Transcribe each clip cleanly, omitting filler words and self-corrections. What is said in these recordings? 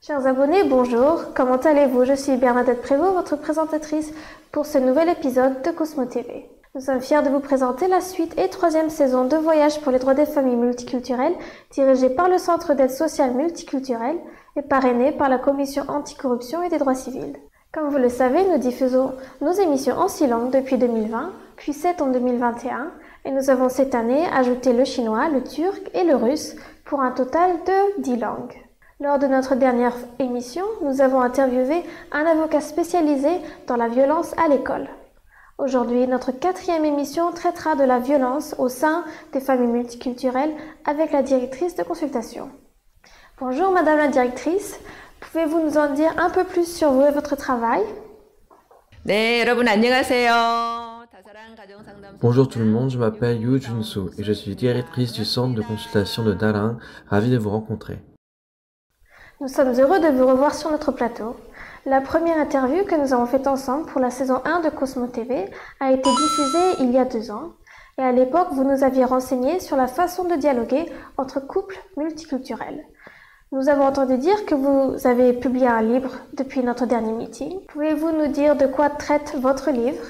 Chers abonnés, bonjour, comment allez-vous? Je suis Bernadette Prévost, votre présentatrice pour ce nouvel épisode de Cosmo TV. Nous sommes fiers de vous présenter la suite et troisième saison de Voyage pour les droits des familles multiculturelles, dirigée par le Centre d'aide sociale multiculturelle et parrainée par la Commission anticorruption et des droits civils. Comme vous le savez, nous diffusons nos émissions en 6 langues depuis 2020, puis 7 en 2021, et nous avons cette année ajouté le chinois, le turc et le russe pour un total de 10 langues. Lors de notre dernière émission, nous avons interviewé un avocat spécialisé dans la violence à l'école. Aujourd'hui, notre quatrième émission traitera de la violence au sein des familles multiculturelles avec la directrice de consultation. Bonjour Madame la directrice, pouvez-vous nous en dire un peu plus sur vous et votre travail? 네, 여러분 안녕하세요. Bonjour tout le monde, je m'appelle Yu Junsu et je suis directrice du centre de consultation de Dalang. Ravi de vous rencontrer. Nous sommes heureux de vous revoir sur notre plateau. La première interview que nous avons faite ensemble pour la saison 1 de Cosmo TV a été diffusée il y a 2 ans. Et à l'époque, vous nous aviez renseigné sur la façon de dialoguer entre couples multiculturels. Nous avons entendu dire que vous avez publié un livre depuis notre dernier meeting. Pouvez-vous nous dire de quoi traite votre livre?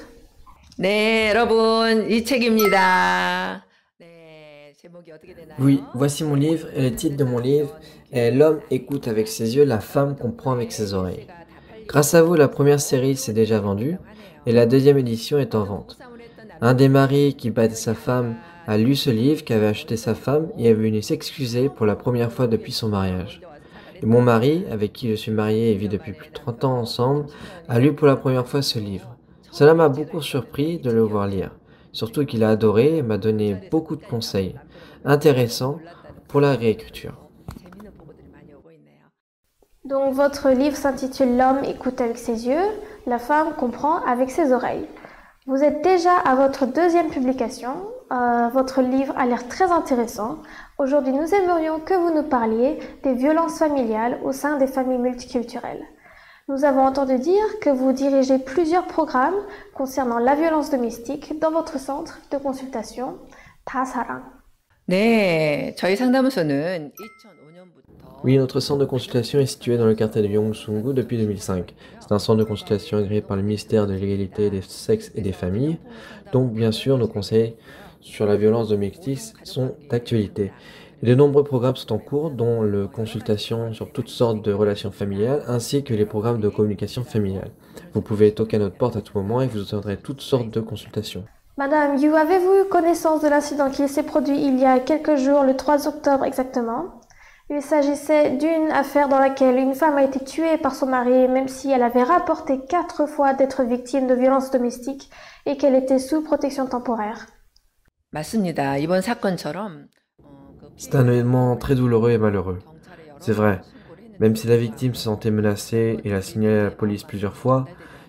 네, 여러분 이 책입니다. 네, 제목이 어떻게 되나요? Oui, voici mon livre et le titre de mon livre est L'homme écoute avec ses yeux, la femme comprend avec ses oreilles. Grâce à vous, la première série s'est déjà vendue et la deuxième édition est en vente. Un des maris qui battait sa femme a lu ce livre qu'avait acheté sa femme et est venu s'excuser pour la première fois depuis son mariage. Et mon mari, avec qui je suis marié et vit depuis plus de 30 ans ensemble, a lu pour la première fois ce livre. Cela m'a beaucoup surpris de le voir lire, surtout qu'il a adoré et m'a donné beaucoup de conseils intéressants pour la réécriture. Donc votre livre s'intitule L'homme écoute avec ses yeux, la femme comprend avec ses oreilles. Vous êtes déjà à votre deuxième publication. Votre livre a l'air très intéressant. Aujourd'hui, nous aimerions que vous nous parliez des violences familiales au sein des familles multiculturelles. Nous avons entendu dire que vous dirigez plusieurs programmes concernant la violence domestique dans votre centre de consultation, 다사랑. 네, 저희 상담소는 2005년부터 Oui, notre centre de consultation est situé dans le quartier de Yongsungu depuis 2005. C'est un centre de consultation agréé par le ministère de l'égalité des sexes et des familles. Donc, bien sûr, nos conseils sur la violence domestique sont d'actualité. Et de nombreux programmes sont en cours, dont la consultation sur toutes sortes de relations familiales, ainsi que les programmes de communication familiale. Vous pouvez toquer à notre porte à tout moment et vous obtiendrez toutes sortes de consultations. Madame Yu, avez-vous eu connaissance de l'incident qui s'est produit il y a quelques jours, le 3 octobre exactement? Il s'agissait d'une affaire dans laquelle une femme a été tuée par son mari, même si elle avait rapporté 4 fois d'être victime de violences domestiques et qu'elle était sous protection temporaire. 맞습니다. 이번 사건처럼 C'est un événement très douloureux et malheureux. C'est vrai, même si la victime se sentait menacée et l'a signalé à la police plusieurs fois,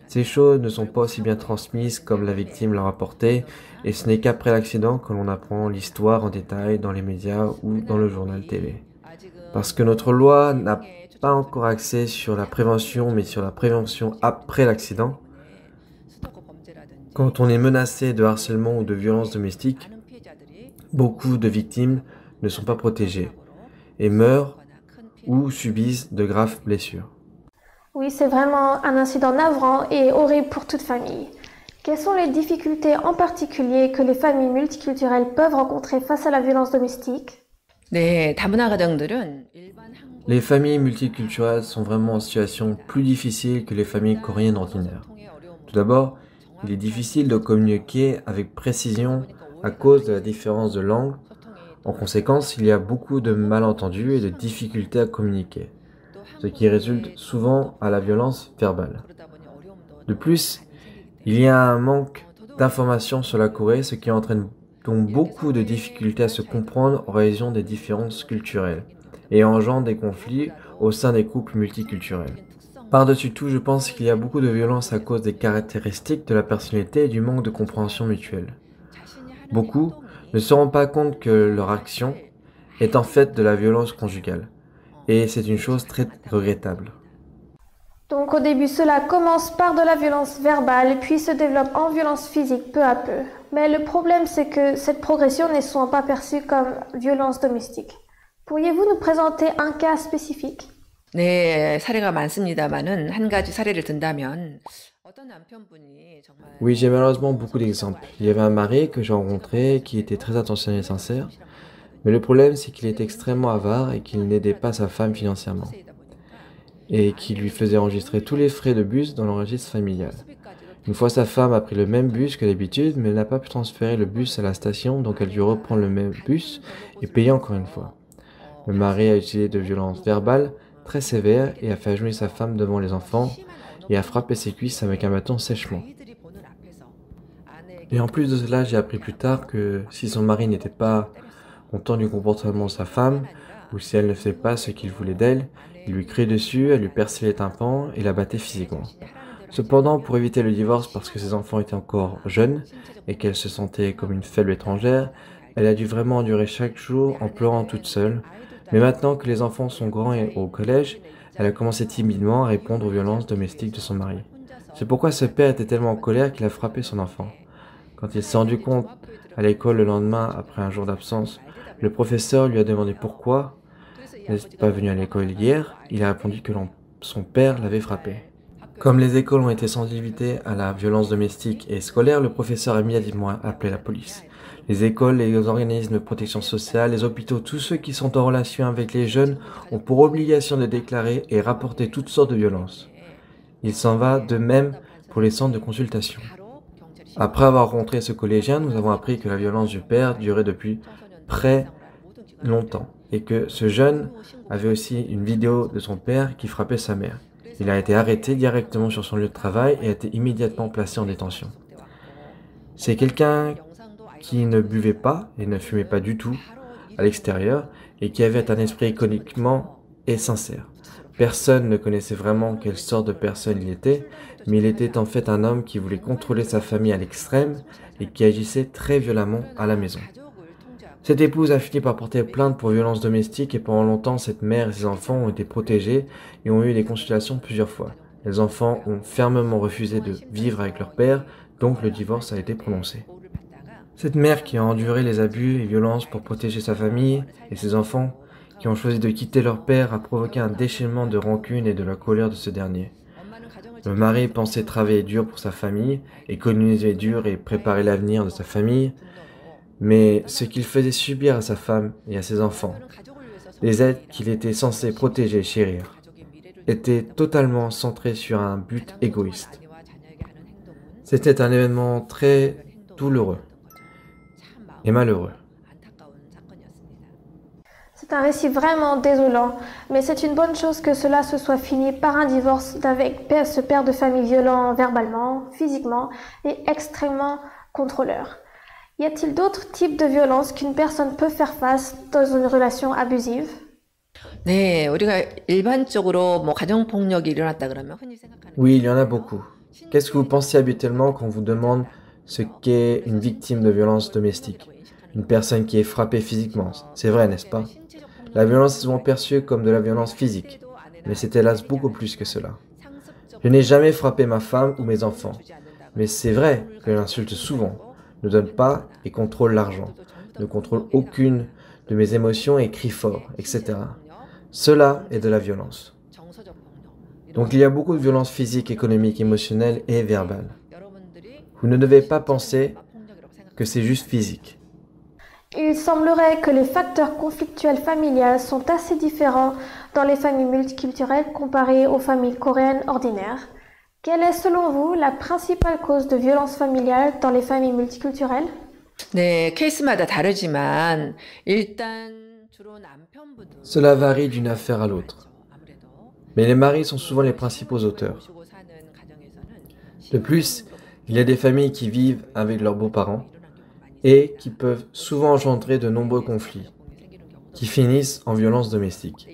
ces choses ne sont pas aussi bien transmises comme la victime l'a rapporté, et ce n'est qu'après l'accident que l'on apprend l'histoire en détail dans les médias ou dans le journal télé. Parce que notre loi n'a pas encore axé sur la prévention, mais sur la prévention après l'accident. Quand on est menacé de harcèlement ou de violence domestique, beaucoup de victimes ne sont pas protégées et meurent ou subissent de graves blessures. Oui, c'est vraiment un incident navrant et horrible pour toute famille. Quelles sont les difficultés en particulier que les familles multiculturelles peuvent rencontrer face à la violence domestique? 네, 다문화 가정들은 일반 한국 Les familles multiculturelles sont vraiment en situation plus difficile que les familles coréennes ordinaires. Tout d'abord, il est difficile de communiquer avec précision à cause de la différence de langue. En conséquence, il y a beaucoup de malentendus et de difficultés à communiquer, ce qui résulte souvent à la violence verbale. De plus, il y a un manque d'informations sur la Corée, ce qui entraîne donc beaucoup de difficultés à se comprendre en raison des différences culturelles et engendre des conflits au sein des couples multiculturels. Par-dessus tout, je pense qu'il y a beaucoup de violence à cause des caractéristiques de la personnalité et du manque de compréhension mutuelle. Beaucoup ne se rendent pas compte que leur action est en fait de la violence conjugale, et c'est une chose très regrettable. Donc au début, cela commence par de la violence verbale, puis se développe en violence physique peu à peu. Mais le problème, c'est que cette progression n'est souvent pas perçue comme violence domestique. Pourriez-vous nous présenter un cas spécifique? 네, 사례가 많습니다만은 한 가지 사례를 든다면 어떤 남편분이 정말 Oui, j'ai malheureusement beaucoup d'exemples. Il y avait un mari que j'ai rencontré qui était très attentionné et sincère, mais le problème c'est qu'il était extrêmement avare et qu'il n'aidait pas sa femme financièrement, et qui lui faisait enregistrer tous les frais de bus dans l'enregistre familial. Une fois sa femme a pris le même bus que d'habitude, mais elle n'a pas pu transférer le bus à la station, donc elle a dû reprendre le même bus et payer encore une fois. Le mari a utilisé de violences verbales très sévères et a fait agenouiller sa femme devant les enfants et a frappé ses cuisses avec un bâton sèchement. Et en plus de cela, j'ai appris plus tard que si son mari n'était pas content du comportement de sa femme, ou si elle ne faisait pas ce qu'il voulait d'elle, il lui criait dessus, elle lui perçait les tympans et la battait physiquement. Cependant, pour éviter le divorce parce que ses enfants étaient encore jeunes et qu'elle se sentait comme une faible étrangère, elle a dû vraiment endurer chaque jour en pleurant toute seule. Mais maintenant que les enfants sont grands et au collège, elle a commencé timidement à répondre aux violences domestiques de son mari. C'est pourquoi ce père était tellement en colère qu'il a frappé son enfant. Quand il s'est rendu compte à l'école le lendemain après un jour d'absence, le professeur lui a demandé pourquoi il n'était pas venu à l'école hier. Il a répondu que son père l'avait frappé. Comme les écoles ont été sensibilisées à la violence domestique et scolaire, le professeur a immédiatement appelé la police. Les écoles, les organismes de protection sociale, les hôpitaux, tous ceux qui sont en relation avec les jeunes ont pour obligation de déclarer et rapporter toutes sortes de violences. Il s'en va de même pour les centres de consultation. Après avoir rencontré ce collégien, nous avons appris que la violence du père durait depuis très longtemps et que ce jeune avait aussi une vidéo de son père qui frappait sa mère. Il a été arrêté directement sur son lieu de travail et a été immédiatement placé en détention. C'est quelqu'un qui ne buvait pas et ne fumait pas du tout à l'extérieur et qui avait un esprit économiquement et sincère. Personne ne connaissait vraiment quelle sorte de personne il était, mais il était en fait un homme qui voulait contrôler sa famille à l'extrême et qui agissait très violemment à la maison. Cette épouse a fini par porter plainte pour violence domestique et pendant longtemps, cette mère et ses enfants ont été protégés et ont eu des consultations plusieurs fois. Les enfants ont fermement refusé de vivre avec leur père, donc le divorce a été prononcé. Cette mère qui a enduré les abus et violences pour protéger sa famille et ses enfants, qui ont choisi de quitter leur père, a provoqué un déchaînement de rancune et de la colère de ce dernier. Le mari pensait travailler dur pour sa famille, économiser dur et préparer l'avenir de sa famille, mais ce qu'il faisait subir à sa femme et à ses enfants, les êtres qu'il était censé protéger et chérir, étaient totalement centrés sur un but égoïste. C'était un événement très douloureux et malheureux. C'est un récit vraiment désolant, mais c'est une bonne chose que cela se soit fini par un divorce avec ce père de famille violent verbalement, physiquement et extrêmement contrôleur. Y a-t-il d'autres types de violences qu'une personne peut faire face dans une relation abusive? 네, 우리가 일반적으로 뭐 가정폭력이 일어났다 그러면 흔히 생각하는 Oui, il y en a beaucoup. Qu'est-ce que vous pensez habituellement quand on vous demande ce qu'est une victime de violence domestique? Une personne qui est frappée physiquement. C'est vrai, n'est-ce pas? La violence est souvent perçue comme de la violence physique, mais c'est hélas beaucoup plus que cela. Je n'ai jamais frappé ma femme ou mes enfants, mais c'est vrai que j'insulte souvent, ne donne pas et contrôle l'argent, ne contrôle aucune de mes émotions et crie fort, etc. Cela est de la violence. Donc il y a beaucoup de violence physique, économique, émotionnelle et verbale. Vous ne devez pas penser que c'est juste physique. Il semblerait que les facteurs conflictuels familiales sont assez différents dans les familles multiculturelles comparées aux familles coréennes ordinaires. Quelle est selon vous la principale cause de violence familiale dans les familles multiculturelles? 네, 케이스마다 다르지만 일단 주로 남편분들 Cela varie d'une affaire à l'autre. Mais les maris sont souvent les principaux auteurs. De plus, il y a des familles qui vivent avec leurs beaux-parents et qui peuvent souvent engendrer de nombreux conflits, qui finissent en violence domestique.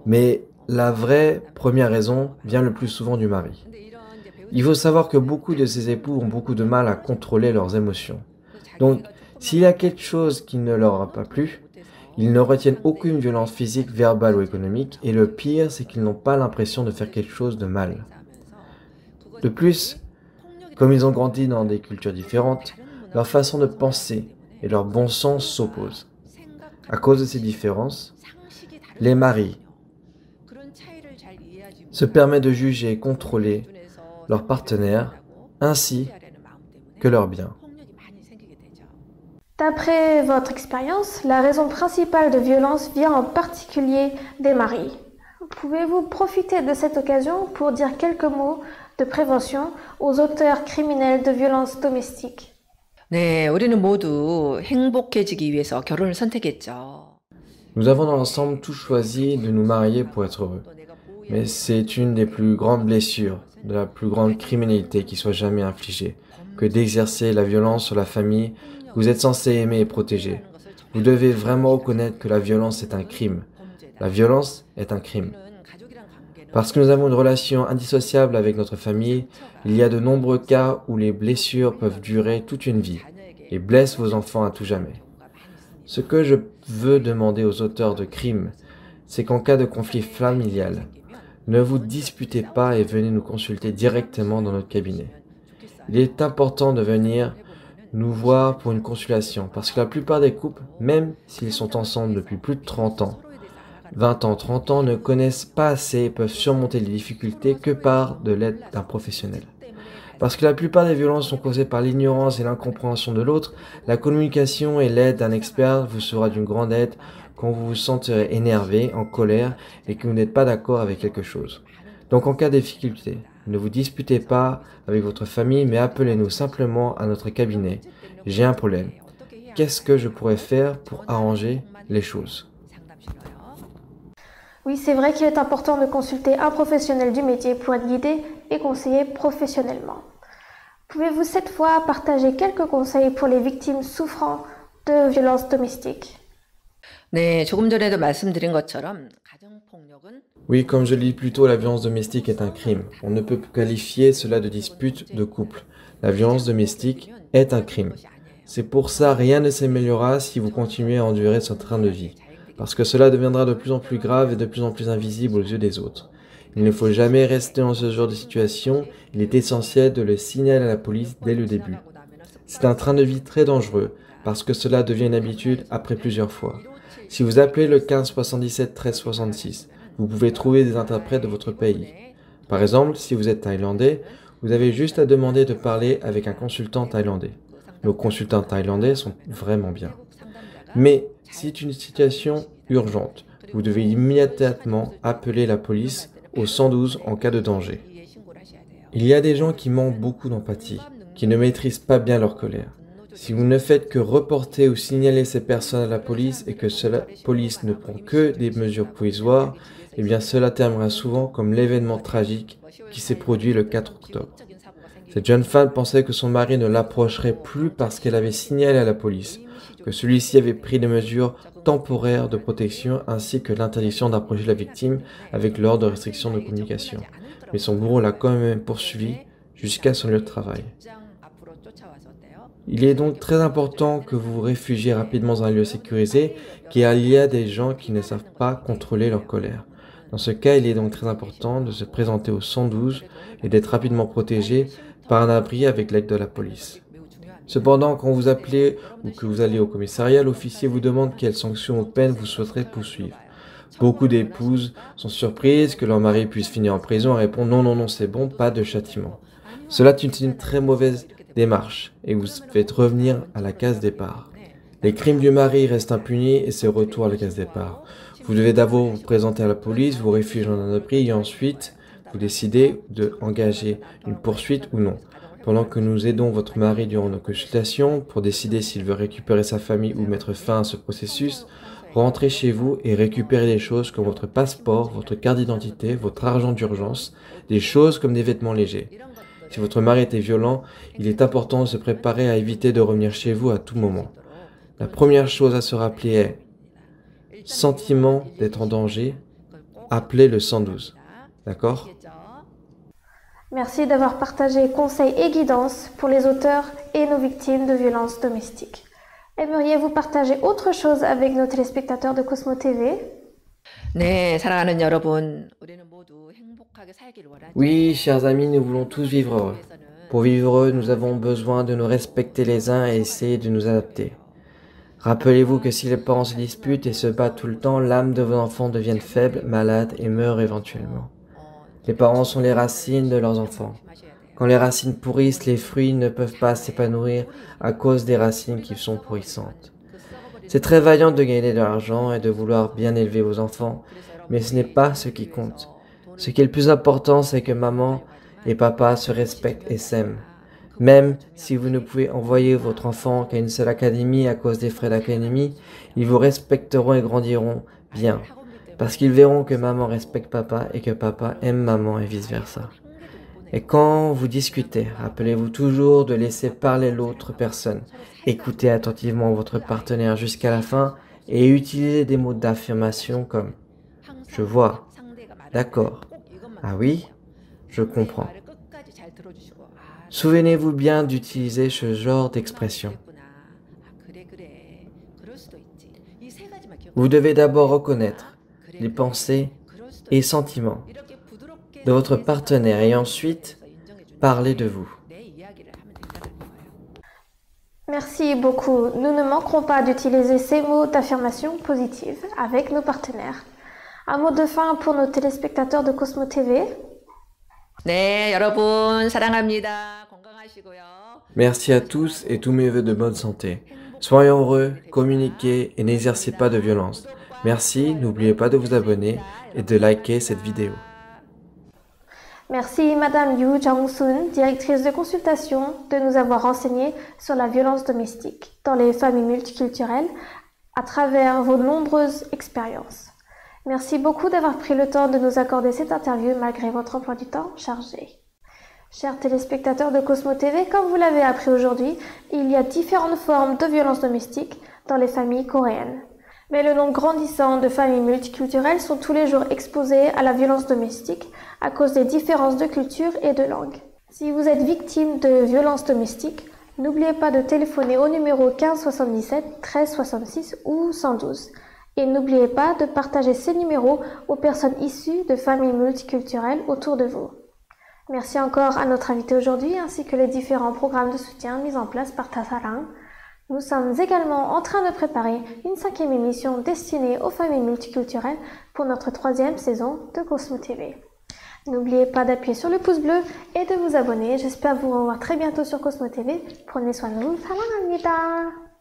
Mais la vraie première raison vient le plus souvent du mari. Il faut savoir que beaucoup de ces époux ont beaucoup de mal à contrôler leurs émotions. Donc, s'il y a quelque chose qui ne leur a pas plu, ils ne retiennent aucune violence physique, verbale ou économique, et le pire, c'est qu'ils n'ont pas l'impression de faire quelque chose de mal. De plus, comme ils ont grandi dans des cultures différentes, leur façon de penser et leur bon sens s'opposent. À cause de ces différences, les maris se permet de juger et contrôler leurs partenaires ainsi que leurs biens. D'après votre expérience, la raison principale de violence vient en particulier des maris. Pouvez-vous profiter de cette occasion pour dire quelques mots de prévention aux auteurs criminels de violences domestiques? 네, 우리는 모두 행복해지기 위해서 결혼을 선택했죠. Nous avons dans l'ensemble tous choisi de nous marier pour être heureux. Mais c'est une des plus grandes blessures, de la plus grande criminalité qui soit jamais infligée, que d'exercer la violence sur la famille. Vous êtes censé aimer et protéger. Vous devez vraiment reconnaître que la violence est un crime. La violence est un crime. Parce que nous avons une relation indissociable avec notre famille, il y a de nombreux cas où les blessures peuvent durer toute une vie et blessent vos enfants à tout jamais. Ce que je veux demander aux auteurs de crimes, c'est qu'en cas de conflit familial, ne vous disputez pas et venez nous consulter directement dans notre cabinet. Il est important de venir nous voir pour une consultation, parce que la plupart des couples, même s'ils sont ensemble depuis plus de 30 ans, 20 ans, 30 ans, ne connaissent pas assez et peuvent surmonter les difficultés que par de l'aide d'un professionnel. Parce que la plupart des violences sont causées par l'ignorance et l'incompréhension de l'autre, la communication et l'aide d'un expert vous sera d'une grande aide quand vous vous sentirez énervé, en colère et que vous n'êtes pas d'accord avec quelque chose. Donc en cas de difficulté, ne vous disputez pas avec votre famille, mais appelez-nous simplement à notre cabinet. J'ai un problème. Qu'est-ce que je pourrais faire pour arranger les choses? Oui, c'est vrai qu'il est important de consulter un professionnel du métier pour être guidé et conseillé professionnellement. Pouvez-vous cette fois partager quelques conseils pour les victimes souffrant de violences domestiques? 네, 조금 전에도 말씀드린 것처럼 가정폭력은 Oui, comme je l'ai dit plus tôt, la violence domestique est un crime. On ne peut qualifier cela de dispute de couple. La violence domestique est un crime. C'est pour ça rien ne s'améliorera si vous continuez à endurer ce train de vie. Parce que cela deviendra de plus en plus grave et de plus en plus invisible aux yeux des autres. Il ne faut jamais rester dans ce genre de situation. Il est essentiel de le signaler à la police dès le début. C'est un train de vie très dangereux parce que cela devient une habitude après plusieurs fois. Si vous appelez le 15 77 13 66, vous pouvez trouver des interprètes de votre pays. Par exemple, si vous êtes thaïlandais, vous avez juste à demander de parler avec un consultant thaïlandais. Nos consultants thaïlandais sont vraiment bien. Mais si c'est une situation urgente, vous devez immédiatement appeler la police au 112 en cas de danger. Il y a des gens qui manquent beaucoup d'empathie, qui ne maîtrisent pas bien leur colère. Si vous ne faites que reporter ou signaler ces personnes à la police et que la police ne prend que des mesures provisoires, eh bien cela terminera souvent comme l'événement tragique qui s'est produit le 4 octobre. Cette jeune femme pensait que son mari ne l'approcherait plus parce qu'elle avait signalé à la police, que celui-ci avait pris des mesures temporaires de protection ainsi que l'interdiction d'approcher la victime avec l'ordre de restriction de communication. Mais son bourreau l'a quand même poursuivi jusqu'à son lieu de travail. Il est donc très important que vous vous réfugiez rapidement dans un lieu sécurisé, car il y a des gens qui ne savent pas contrôler leur colère. Dans ce cas, il est donc très important de se présenter au 112 et d'être rapidement protégé par un abri avec l'aide de la police. Cependant, quand vous appelez ou que vous allez au commissariat, l'officier vous demande quelles sanctions ou peines vous souhaiterez poursuivre. Beaucoup d'épouses sont surprises que leur mari puisse finir en prison et répondent non, non, non, c'est bon, pas de châtiment. Cela est une très mauvaise démarche et vous faites revenir à la case départ. Les crimes du mari restent impunis et c'est retour à la case départ. Vous devez d'abord vous présenter à la police, vous réfugier dans un abri et ensuite vous décidez d'engager une poursuite ou non. Pendant que nous aidons votre mari durant nos consultations pour décider s'il veut récupérer sa famille ou mettre fin à ce processus, rentrez chez vous et récupérez des choses comme votre passeport, votre carte d'identité, votre argent d'urgence, des choses comme des vêtements légers. Si votre mari était violent, il est important de se préparer à éviter de revenir chez vous à tout moment. La première chose à se rappeler est sentiment d'être en danger, appelez le 112. D'accord ? Merci d'avoir partagé conseils et guidances pour les auteurs et nos victimes de violences domestiques. Aimeriez-vous partager autre chose avec nos téléspectateurs de Cosmo TV? 네, 사랑하는 여러분, 우리는 모두 행복하게 살길 원하지만 Oui, chers amis, nous voulons tous vivre heureux. Pour vivre heureux, nous avons besoin de nous respecter les uns et essayer de nous adapter. Rappelez-vous que si les parents se disputent et se battent tout le temps, l'âme de vos enfants devient faible, malade et meurt éventuellement. Les parents sont les racines de leurs enfants. Quand les racines pourrissent, les fruits ne peuvent pas s'épanouir à cause des racines qui sont pourrissantes. C'est très vaillant de gagner de l'argent et de vouloir bien élever vos enfants, mais ce n'est pas ce qui compte. Ce qui est le plus important, c'est que maman et papa se respectent et s'aiment. Même si vous ne pouvez envoyer votre enfant qu'à une seule académie à cause des frais d'académie, ils vous respecteront et grandiront bien, parce qu'ils verront que maman respecte papa et que papa aime maman et vice-versa. Et quand vous discutez, rappelez-vous toujours de laisser parler l'autre personne. Écoutez attentivement votre partenaire jusqu'à la fin et utilisez des mots d'affirmation comme « Je vois »,« D'accord »,« Ah oui »,« Je comprends ». Souvenez-vous bien d'utiliser ce genre d'expression. Vous devez d'abord reconnaître les pensées et sentiments de votre partenaire et ensuite parler de vous. Merci beaucoup. Nous ne manquerons pas d'utiliser ces mots d'affirmation positive avec nos partenaires. Un mot de fin pour nos téléspectateurs de Cosmo TV. 네, 여러분 사랑합니다. 건강하시고요. Merci à tous et tous mes vœux de bonne santé. Soyez heureux, communiquez et n'exercez pas de violence. Merci, n'oubliez pas de vous abonner et de liker cette vidéo. Merci Madame Yu Jang-sun, directrice de consultation, de nous avoir renseigné sur la violence domestique dans les familles multiculturelles à travers vos nombreuses expériences. Merci beaucoup d'avoir pris le temps de nous accorder cette interview malgré votre emploi du temps chargé. Chers téléspectateurs de Cosmo TV, comme vous l'avez appris aujourd'hui, il y a différentes formes de violence domestique dans les familles coréennes. Mais le nombre grandissant de familles multiculturelles sont tous les jours exposées à la violence domestique à cause des différences de culture et de langue. Si vous êtes victime de violences domestiques, n'oubliez pas de téléphoner au numéro 15 77 13 66 ou 112. Et n'oubliez pas de partager ces numéros aux personnes issues de familles multiculturelles autour de vous. Merci encore à notre invité aujourd'hui ainsi que les différents programmes de soutien mis en place par Tasarang. Nous sommes également en train de préparer une 5e émission destinée aux familles multiculturelles pour notre 3e saison de Cosmo TV. N'oubliez pas d'appuyer sur le pouce bleu et de vous abonner. J'espère vous revoir très bientôt sur Cosmo TV. Prenez soin de vous. 사랑합니다.